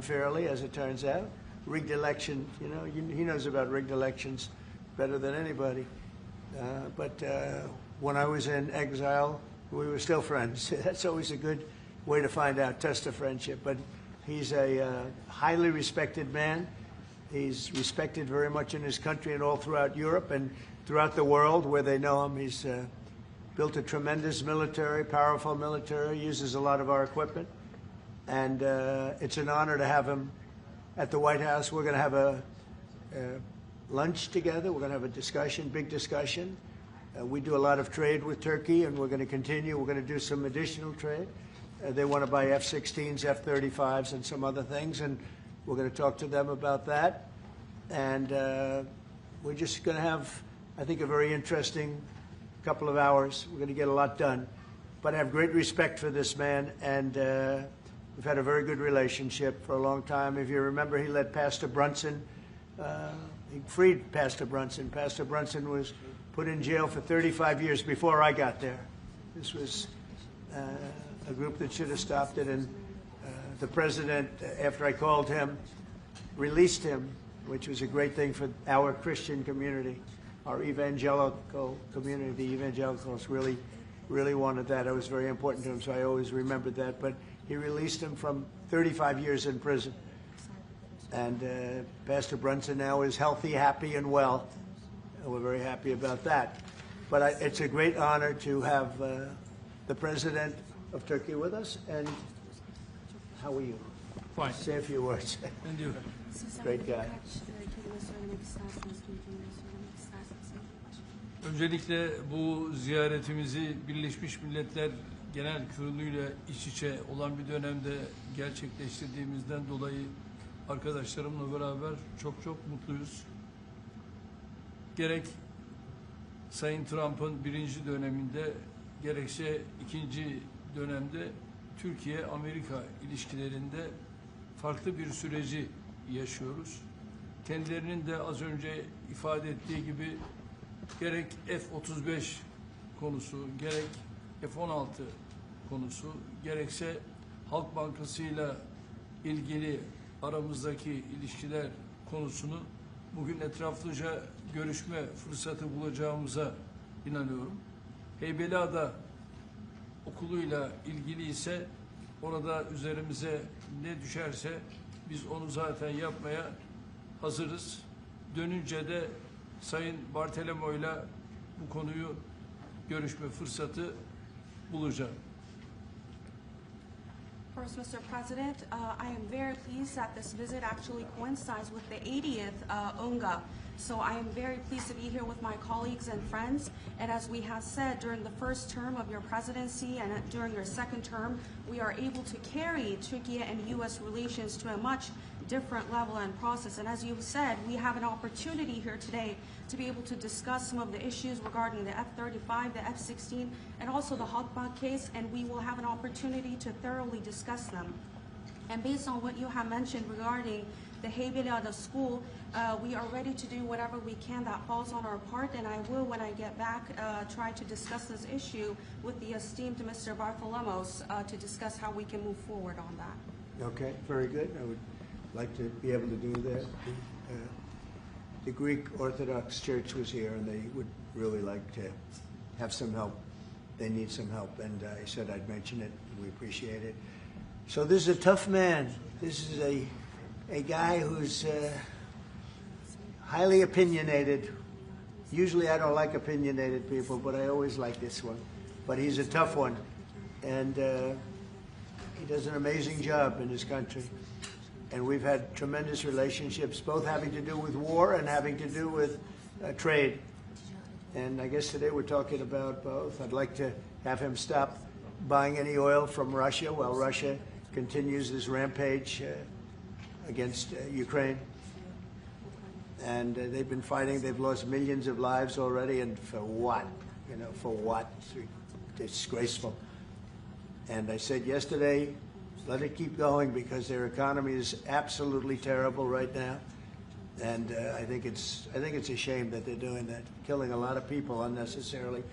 Fairly, as it turns out. Rigged election, he knows about rigged elections better than anybody. But when I was in exile, we were still friends. That's always a good way to find out, test of friendship. But he's a highly respected man. He's respected very much in his country and all throughout Europe and throughout the world where they know him. He's built a tremendous military, powerful military, uses a lot of our equipment. And it's an honor to have him at the White House. We're going to have a lunch together. We're going to have a discussion, big discussion. We do a lot of trade with Turkey, and we're going to continue. We're going to do some additional trade. They want to buy F-16s, F-35s, and some other things, and we're going to talk to them about that. And we're just going to have, I think, a very interesting couple of hours. We're going to get a lot done. But I have great respect for this man, and we've had a very good relationship for a long time. If you remember, he led Pastor Brunson. He freed Pastor Brunson. Pastor Brunson was put in jail for 35 years before I got there. This was a group that should have stopped it. And the president, after I called him, released him, which was a great thing for our Christian community, our evangelical community. The evangelicals really wanted that. It was very important to him, so I always remembered that. But he released him from 35 years in prison. And Pastor Brunson now is healthy, happy, and well. And we're very happy about that. But it's a great honor to have the president of Turkey with us. And how are you? Fine. Say a few words. And you? Great guy. Öncelikle bu ziyaretimizi Birleşmiş Milletler Genel Kurulu'yla iç içe olan bir dönemde gerçekleştirdiğimizden dolayı arkadaşlarımla beraber çok mutluyuz. Gerek Sayın Trump'ın birinci döneminde gerekse ikinci dönemde Türkiye-Amerika ilişkilerinde farklı bir süreci yaşıyoruz. Kendilerinin de az önce ifade ettiği gibi gerek F-35 konusu, gerek F-16 konusu, gerekse Halk Bankası'yla ilgili aramızdaki ilişkiler konusunu bugün etraflıca görüşme fırsatı bulacağımıza inanıyorum. Heybeliada okuluyla ilgili ise orada üzerimize ne düşerse biz onu zaten yapmaya hazırız. Dönünce de Sayın Bartolomeo'yla bu konuyu görüşme fırsatı bulacağım. First, Mr. President, I am very pleased that this visit actually coincides with the 80th UNGA. So I am very pleased to be here with my colleagues and friends. And as we have said, during the first term of your presidency and during your second term, we are able to carry Turkey and U.S. relations to a much different level and process. And as you've said, we have an opportunity here today to be able to discuss some of the issues regarding the F-35, the F-16, and also the Halkbank case, and we will have an opportunity to thoroughly discuss them. And based on what you have mentioned regarding the Heybeliada school, we are ready to do whatever we can that falls on our part, and I will, when I get back, try to discuss this issue with the esteemed Mr. Bartolomos to discuss how we can move forward on that. Okay, very good. I would like to be able to do that. The Greek Orthodox Church was here, and they would really like to have some help. They need some help, and I said I'd mention it. We appreciate it. So this is a tough man. This is a guy who's highly opinionated. Usually I don't like opinionated people, but I always like this one. But he's a tough one, and he does an amazing job in his country. And we've had tremendous relationships, both having to do with war and having to do with trade. And I guess today we're talking about both. I'd like to have him stop buying any oil from Russia while Russia continues this rampage against Ukraine. And they've been fighting. They've lost millions of lives already. And for what? For what? It's disgraceful. And I said yesterday, let it keep going because their economy is absolutely terrible right now. And I think it's a shame that they're doing that, killing a lot of people unnecessarily.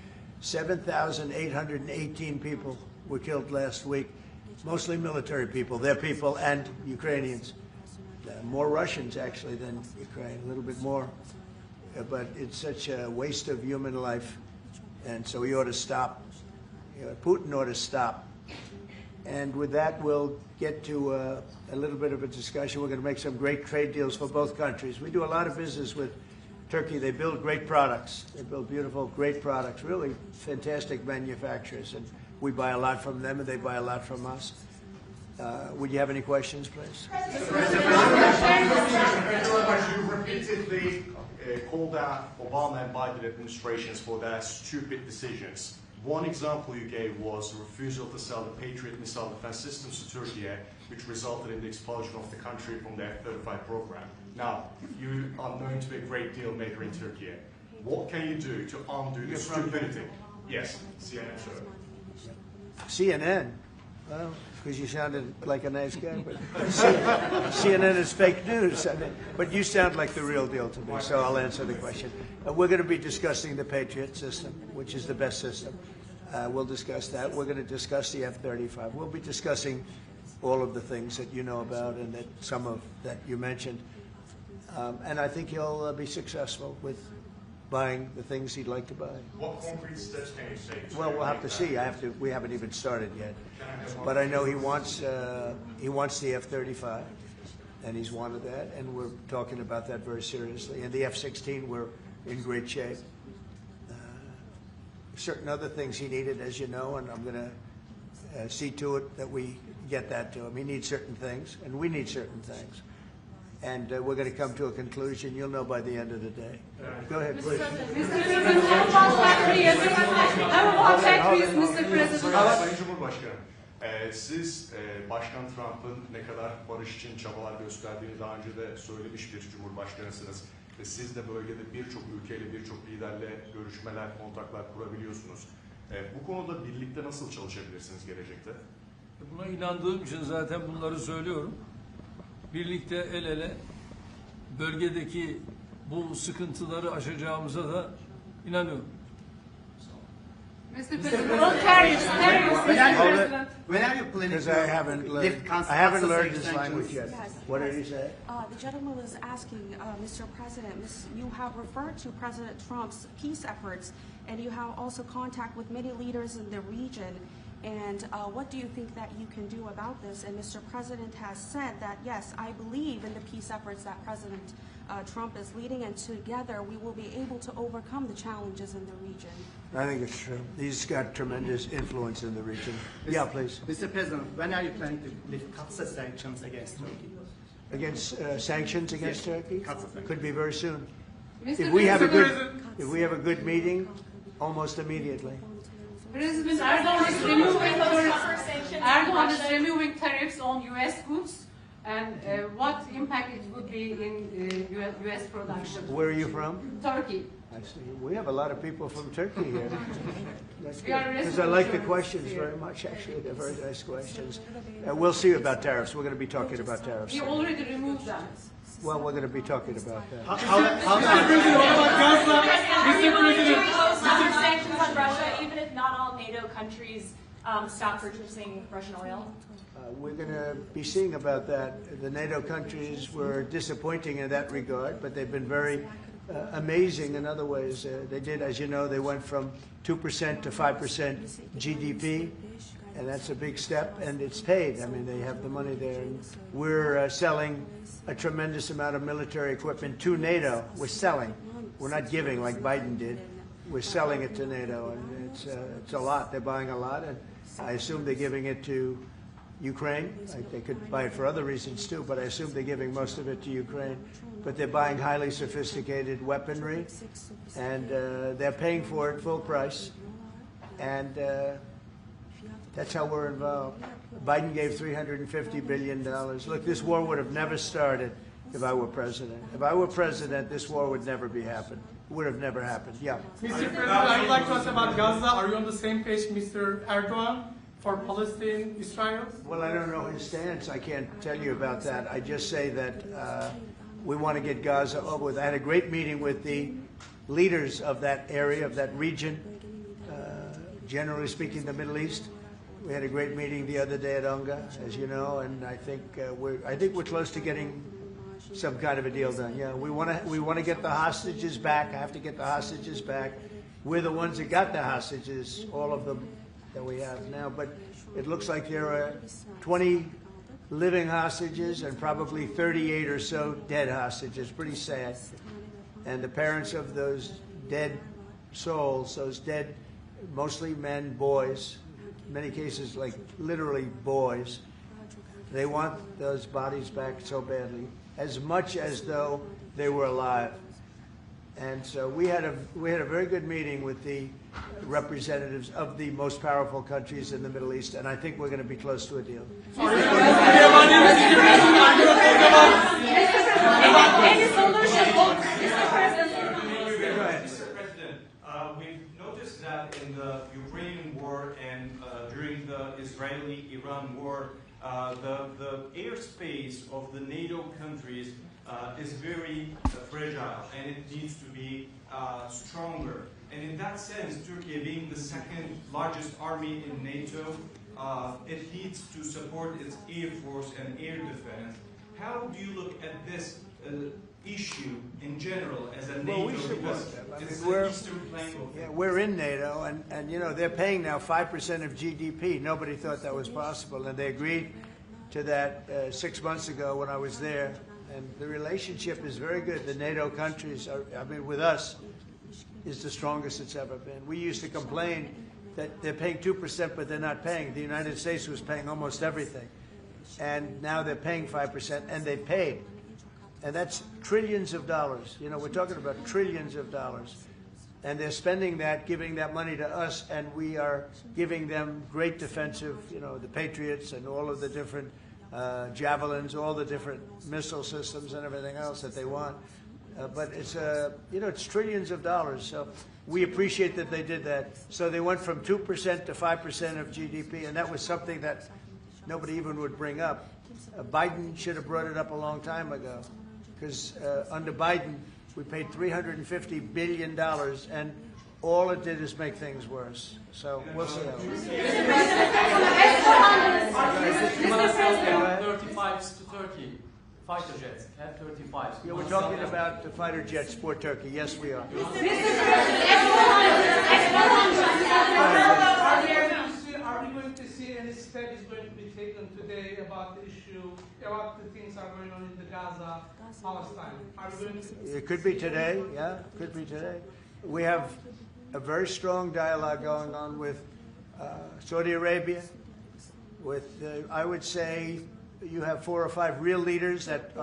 7,818 people were killed last week. Mostly military people, their people and Ukrainians. More Russians, actually, than Ukraine, a little bit more. But it's such a waste of human life, and so he ought to stop. Putin ought to stop. And with that, we'll get to a little bit of a discussion. We're going to make some great trade deals for both countries. We do a lot of business with Turkey. They build great products. They build beautiful, great products, really fantastic manufacturers. And we buy a lot from them, and they buy a lot from us. Would you have any questions, please? You repeatedly called out Obama and Biden administrations for their stupid decisions. One example you gave was the refusal to sell the Patriot missile defense systems to Turkey, which resulted in the expulsion of the country from the F-35 program. Now, you are known to be a great deal maker in Turkey. What can you do to undo the stupidity? Yes, CNN, sir. CNN? Well, because you sounded like a nice guy, but CNN is fake news. I mean, but you sound like the real deal to me, so I'll answer the question. We're going to be discussing the Patriot system, which is the best system. We'll discuss that. We're going to discuss the F-35. We'll be discussing all of the things that you know about and that some of that you mentioned. And I think he'll be successful with buying the things he'd like to buy. What concrete steps can you say? Well, we'll have to see. We haven't even started yet. But I know he wants the F-35, and he's wanted that, and we're talking about that very seriously. And the F-16, we're in great shape. Certain other things he needed, as you know, and I'm going to see to it that we get that to him. He needs certain things, and we need certain things. And we're going to come to a conclusion. You'll know by the end of the day. Go ahead, please. Mr. President. Sayın Cumhurbaşkanı, siz Başkan Trump'ın ne kadar barış için çabalar gösterdiğini daha önce de söylemiş bir cumhurbaşkanısınız. Ve siz de bölgede birçok ülkeyle, birçok liderle görüşmeler, kontaklar kurabiliyorsunuz. Bu konuda birlikte nasıl çalışabilirsiniz gelecekte? Buna inandığım için zaten bunları söylüyorum. Birlikte el ele bölgedeki bu sıkıntıları aşacağımıza da inanıyorum. Mr. President, on tariffs, When are you planning Because to I haven't learned this language yet. Yes. What did he say? The gentleman was asking, Mr. President, you have referred to President Trump's peace efforts, and you have also contact with many leaders in the region. And what do you think that you can do about this? And Mr. President has said that, yes, I believe in the peace efforts that President Trump is leading, and together we will be able to overcome the challenges in the region. I think it's true. He's got tremendous influence in the region. Yeah, please. Mr. President, when are you planning to lift sanctions against Turkey? Against sanctions against Turkey? Yes. Could be very soon. Mr. If we have a President, good meeting, almost immediately. President Erdogan is removing tariffs on U.S. goods, and what impact it would be in U.S. production? Where are you from? Turkey. I see. We have a lot of people from Turkey here. That's We are good. Because I like the residents questions here. very much, actually. They're very nice questions. We'll see about tariffs. We're going to be talking about tariffs. We already removed them. Well, we're going to be talking about that. Sanctions on Russia, even if not all NATO countries stop purchasing Russian oil? We're going to be seeing about that. The NATO countries were disappointing in that regard, but they've been very amazing in other ways. They did, as you know, they went from 2% to 5% GDP, and that's a big step, and it's paid. I mean, they have the money there. And we're selling a tremendous amount of military equipment to NATO. We're selling. We're not giving like Biden did. We're selling it to NATO, and it's a lot. They're buying a lot, and I assume they're giving it to Ukraine. They could buy it for other reasons too, but I assume they're giving most of it to Ukraine. But they're buying highly sophisticated weaponry, and they're paying for it full price. And that's how we're involved. Biden gave $350 billion. Look, this war would have never started if I were president. If I were president, this war would never be happened. Would have never happened. Yeah. Mr. President, I would like to ask about Gaza. Are you on the same page, Mr. Erdogan, for Palestine, Israel? Well, I don't know his stance. I can't tell you about that. I just say that we want to get Gaza over with. I had a great meeting with the leaders of that area, of that region, generally speaking, the Middle East. We had a great meeting the other day at UNGA, as you know, and I think we're close to getting some kind of a deal done. Yeah, we want to get the hostages back. I have to get the hostages back. We're the ones that got the hostages, all of them that we have now. But it looks like there are 20 living hostages and probably 38 or so dead hostages. Pretty sad. And the parents of those dead souls, those dead, mostly men, boys, in many cases like literally boys, they want those bodies back so badly, as much as though they were alive. And so we had a very good meeting with the representatives of the most powerful countries in the Middle East, and I think we're going to be close to a deal. Any solution? Mr. President. Mr. President, we've noticed that in the Ukrainian war and during the Israeli-Iran war, the airspace of the NATO countries is very fragile, and it needs to be stronger. And in that sense, Turkey being the second largest army in NATO, it needs to support its air force and air defense. How do you look at this issue in general as a NATO? Well, we support them. I It's mean, we're, the eastern flank of yeah, we're in NATO, and you know, they're paying now 5% of GDP. Nobody thought that was possible, and they agreed to that 6 months ago when I was there. And the relationship is very good. The NATO countries, with us, is the strongest it's ever been. We used to complain that they're paying 2%, but they're not paying. The United States was paying almost everything. And now they're paying 5%, and they paid. And that's trillions of dollars. You know, we're talking about trillions of dollars. And they're spending that, giving that money to us, and we are giving them great defensive, you know, the Patriots and all of the different javelins, all the different missile systems and everything else that they want. But it's, you know, it's trillions of dollars. So we appreciate that they did that. So they went from 2% to 5% of GDP, and that was something that nobody even would bring up. Biden should have brought it up a long time ago, because under Biden, we paid $350 billion, and all it did is make things worse. So we'll see how it goes. F-35s to Turkey, fighter jets, F-35s. Yeah, we're talking about the fighter jets for Turkey. Yes, we are. Are we going to see any steps going to be taken today about the issue, about the things that are going on in the Gaza, Palestine? Are we going to... It could be today, yeah, could be today. We have a very strong dialogue going on with Saudi Arabia, with, I would say, you have 4 or 5 real leaders that are